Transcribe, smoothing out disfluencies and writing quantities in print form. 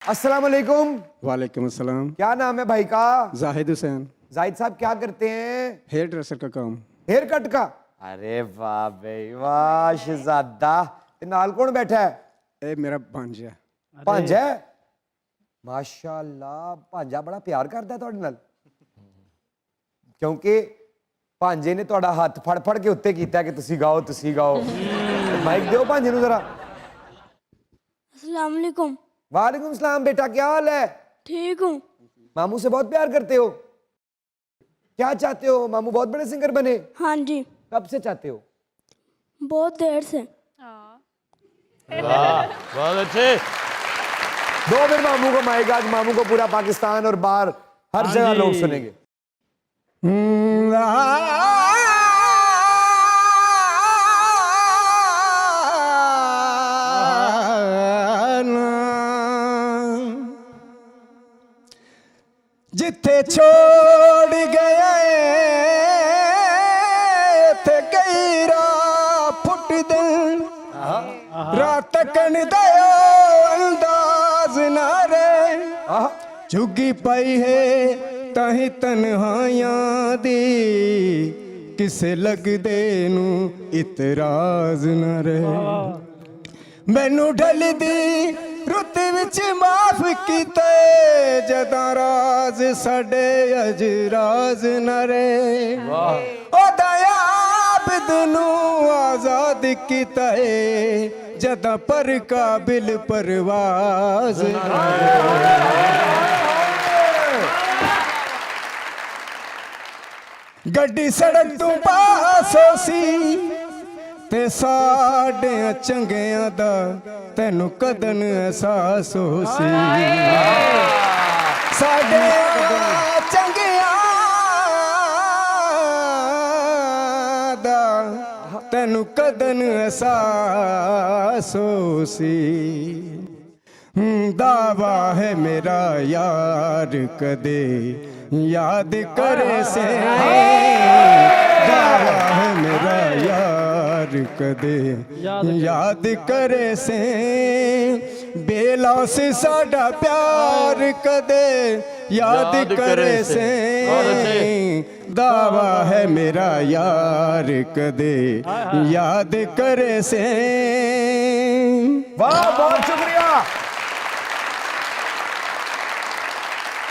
अस्सलाम वालेकुम। वालेकुम अस्सलाम। क्या नाम है भाई का? जाहिद हुसैन। जाहिद साहब क्या करते हैं? हेयर ड्रेसर का काम। हेयर कट का? अरे वाह भाई वाह शहजादा। ते नाल कौन बैठा है? ए मेरा भांजा। भांजा है? माशाअल्लाह भांजा बड़ा प्यार करता है तुहाडे नाल क्योंकि भांजे ने तुहाडा हाथ फड़ फड़ के उत्ते कीता कि तुसी गाओ माइक दो भांजे नूं जरा। अस्सलाम वालेकुम। वालेकुम सलाम बेटा, क्या हाल है? ठीक हूँ। मामू से बहुत प्यार करते हो? क्या चाहते हो? मामू बहुत बड़े सिंगर बने? हाँ जी, कब से चाहते हो? बहुत देर से। बहुत अच्छे। दो फिर मामू को माइक, आज मामू को पूरा पाकिस्तान और बाहर हर जगह लोग सुनेंगे। जिथे छोड़ गए थे कई फुट दिल रात कन दयो अंदाज नारे चुगी पाई है ताही तन्हाइयां दी किसे लगदे नू इतराज न रहे मैनू ढल दी रुत विच माफ कीते जदा राज साडे अज राज न रे ओ दया आबिद नू आजाद कीता है जदा पर काबिल परवाज न रे गड्डी सड़क तू पासो सी ते साडे चंगियां दा तैनू कदन एहसास हो सी साडे चंगियां दा तैनू कदन एहसास हो सी दावा है मेरा यार कदे याद करे से दावा है मेरा यार कदे याद करे से बेला से साडा प्यार कदे याद करे से दावा है मेरा यार कदे याद करे से। वाह बहुत शुक्रिया।